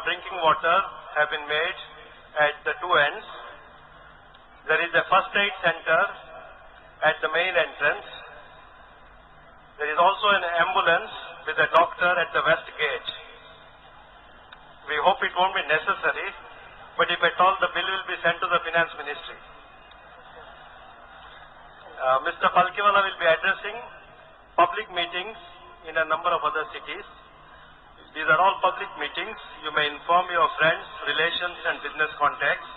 drinking water have been made at the two ends. There is a first aid center at the main entrance. There is also an ambulance with a doctor at the west gate. We hope it won't be necessary, but if at all, the bill will be sent to the Finance Ministry. Mr. Palkiwala will be addressing public meetings in a number of other cities. These are all public meetings. You may inform your friends, relations and business contacts.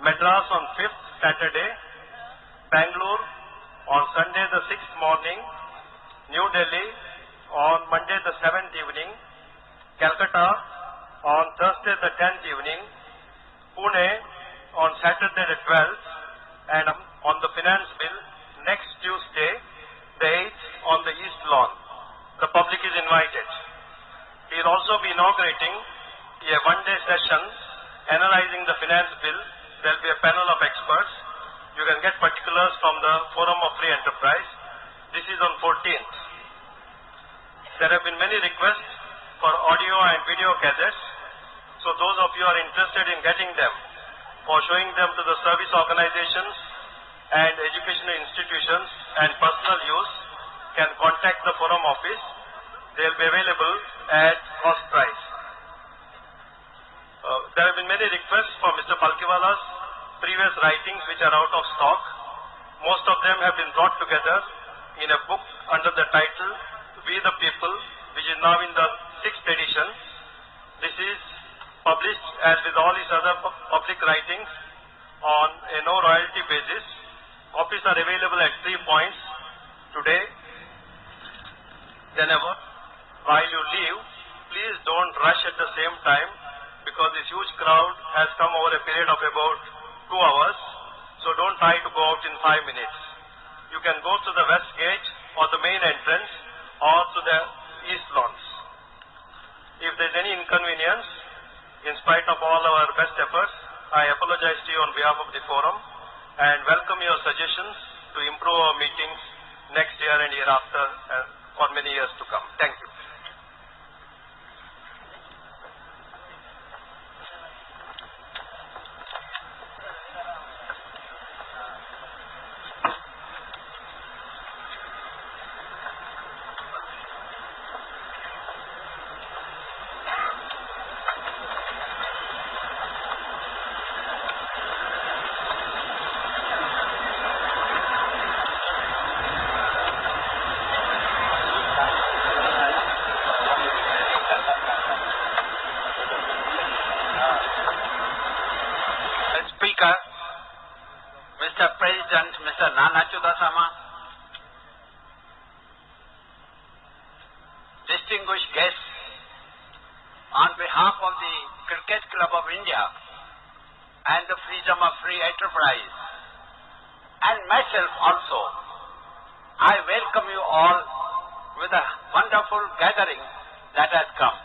Madras on 5th Saturday, Bangalore on Sunday the 6th morning, New Delhi on Monday the 7th evening, Calcutta on Thursday the 10th evening, Pune on Saturday the 12th, and on the finance bill next Tuesday the 8th on the East Lawn. The public is invited. He will also be inaugurating a one-day session analyzing the finance bill. There will be a panel of experts. You can get particulars from the Forum of Free Enterprise. This is on 14th. There have been many requests for audio and video cassettes. So those of you who are interested in getting them or showing them to the service organizations and educational institutions and personal use can contact the Forum office. They will be available at cost price. There have been many requests for Mr. Palkiwala's previous writings which are out of stock. Most of them have been brought together in a book under the title We the People, which is now in the 6th edition. This is published as with all his other public writings on a no royalty basis. Copies are available at 3 points today. Whenever, while you leave, please don't rush at the same time because this huge crowd has come over a period of about 2 hours. So don't try to go out in 5 minutes. You can go to the west gate or the main entrance or to the east lawns. If there is any inconvenience, in spite of all our best efforts, I apologize to you on behalf of the forum and welcome your suggestions to improve our meetings next year and year after for many years to come. Thank you. Mr. President, Mr. Nanachudasama, distinguished guests, on behalf of the Cricket Club of India and the Freedom of Free Enterprise, and myself also, I welcome you all with a wonderful gathering that has come.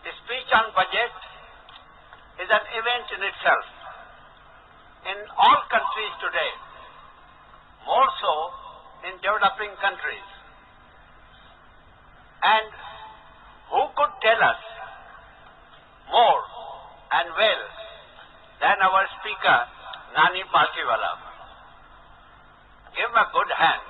The speech on budget is an event in itself. In all countries today, more so in developing countries. And who could tell us more and well than our speaker, Nani Palkiwala? Give him a good hand.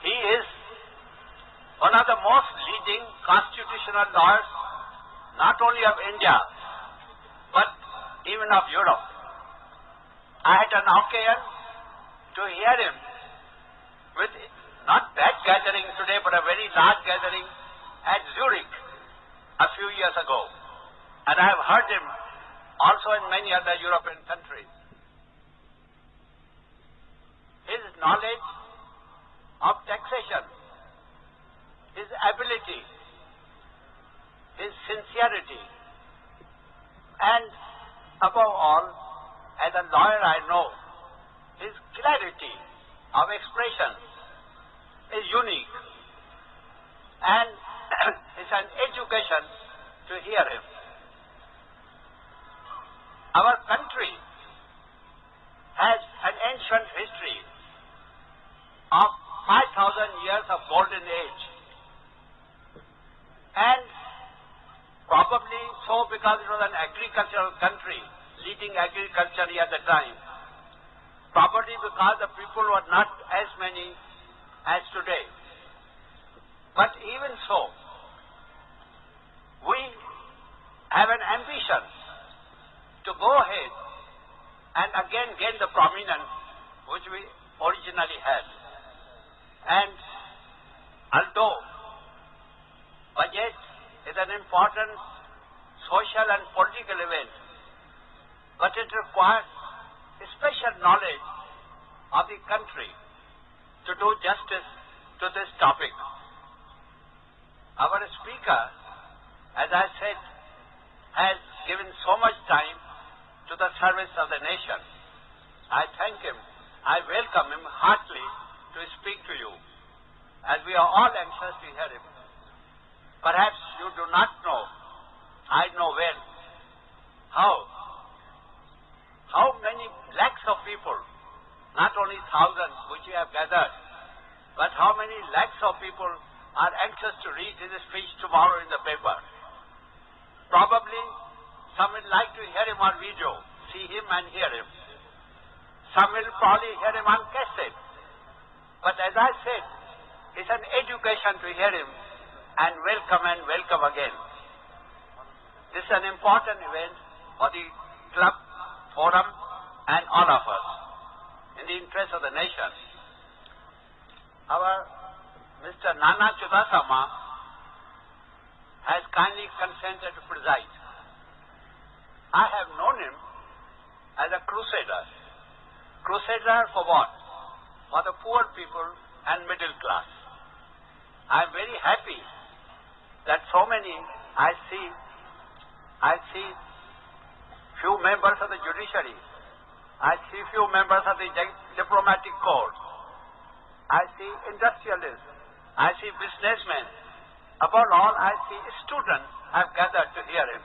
He is one of the most leading constitutional lawyers, not only of India, but even of Europe. I had an occasion to hear him with not that gathering today, but a very large gathering at Zurich a few years ago. And I have heard him also in many other European countries. His knowledge of taxation, his ability, his sincerity, and above all, as a lawyer I know, his clarity of expression is unique. And it's an education to hear him. Our country has an ancient history because it was an agricultural country, leading agriculture at the time. Probably because the people were not as many as today. But even so, we have an ambition to go ahead and again gain the prominence which we originally had. And although budget is an important social and political event, but it requires special knowledge of the country to do justice to this topic. Our speaker, as I said, has given so much time to the service of the nation. I thank him. I welcome him heartily to speak to you, as we are all anxious to hear him. Perhaps you do not know, I know well, how many lakhs of people, not only thousands which we have gathered, but how many lakhs of people are anxious to read his speech tomorrow in the paper. Probably some will like to hear him on video, see him and hear him. Some will probably hear him on cassette. But as I said, it's an education to hear him, and welcome again. This is an important event for the club, forum, and all of us in the interest of the nation. Our Mr. Nana Chudasama has kindly consented to preside. I have known him as a crusader. Crusader for what? For the poor people and middle class. I am very happy that so many, I see few members of the judiciary, I see few members of the diplomatic corps, I see industrialists, I see businessmen. Above all, I see students have gathered to hear him.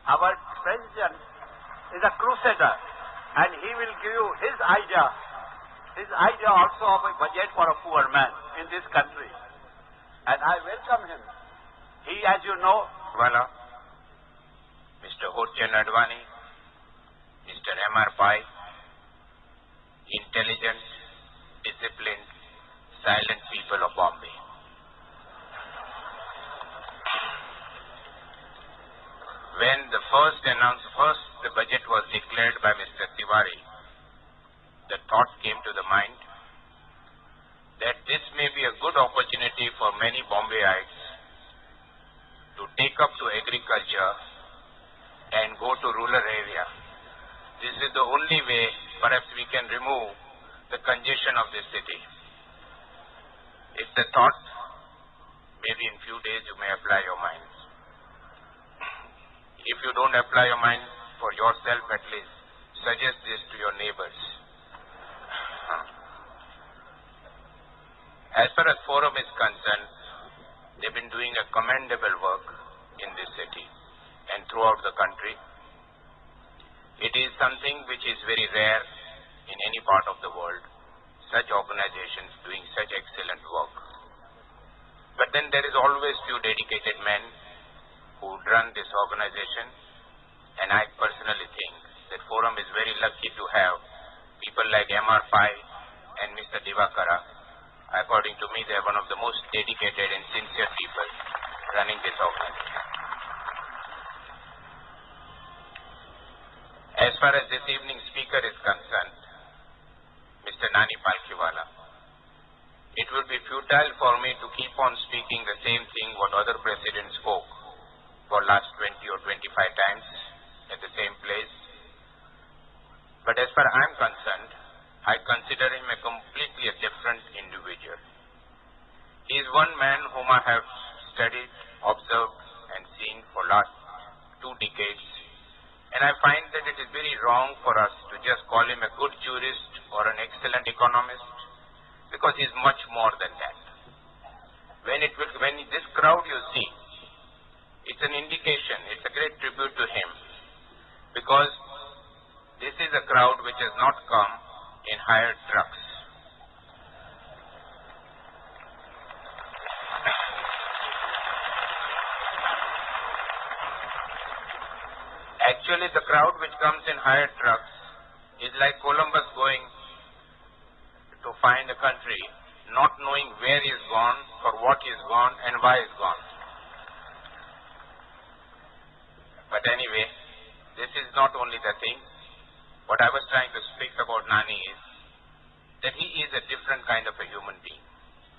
Our president is a crusader, and he will give you his idea also of a budget for a poor man in this country. And I welcome him. He, as you know, Wala, Mr. Hochan Advani, Mr. M.R. Pai, intelligent, disciplined, silent people of Bombay. When the first the budget was declared by Mr. Tiwari, the thought came to the mind that this may be a good opportunity for many Bombayites to take up to agriculture and go to rural area. This is the only way perhaps we can remove the congestion of this city. It's the thought. Maybe in few days you may apply your minds. If you don't apply your mind for yourself at least, suggest this to your neighbors. As far as forum is concerned, they've been doing a commendable work in this city and throughout the country. It is something which is very rare in any part of the world, such organizations doing such excellent work. But then there is always few dedicated men who run this organization, and I personally think that forum is very lucky to have people like M.R. Pai and Mr. Divakara. According to me, they are one of the most dedicated and sincere people running this organization. As far as this evening's speaker is concerned, Mr. Nani Palkhiwala, it would be futile for me to keep on speaking the same thing what other presidents spoke for last 20 or 25 times at the same place. But as far as I am concerned, I consider him a completely different individual. He is one man whom I have studied, observed and seen for last 2 decades. And I find that it is very wrong for us to just call him a good jurist or an excellent economist, because he is much more than that. When this crowd you see, it's an indication, it's a great tribute to him, because this is a crowd which has not come in hired trucks. crowd which comes in hired trucks is like Columbus going to find a country, not knowing where he is gone, for what he is gone, and why he is gone. But anyway, this is not only the thing. What I was trying to speak about Nani is that he is a different kind of a human being.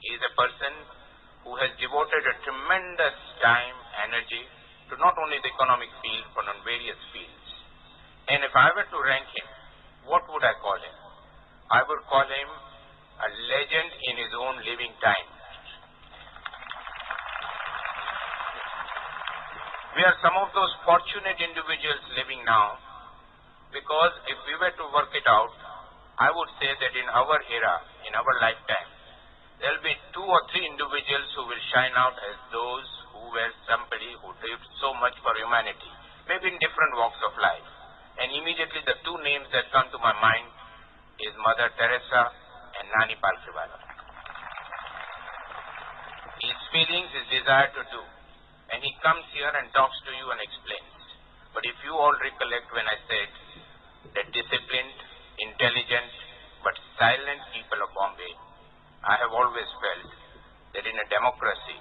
He is a person who has devoted a tremendous time, energy to not only the economic field, but on various fields. And if I were to rank him, what would I call him? I would call him a legend in his own living time. We are some of those fortunate individuals living now, because if we were to work it out, I would say that in our era, in our lifetime, there will be 2 or 3 individuals who will shine out as those who were somebody who did so much for humanity, maybe in different walks of life. And immediately the 2 names that come to my mind is Mother Teresa and Nani Palkhiwala. His feelings, his desire to do. And he comes here and talks to you and explains. But if you all recollect when I said that disciplined, intelligent, but silent people of Bombay, I have always felt that in a democracy,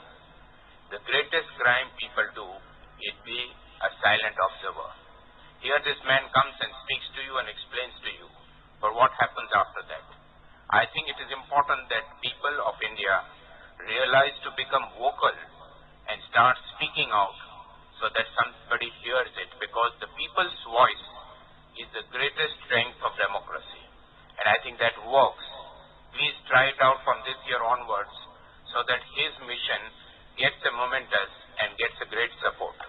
the greatest crime people do is be a silent observer. Here this man comes and speaks to you and explains to you. But what happens after that? I think it is important that people of India realize to become vocal and start speaking out so that somebody hears it, because the people's voice is the greatest strength of democracy. And I think that works. Please try it out from this year onwards so that his mission gets a momentous and gets a great support.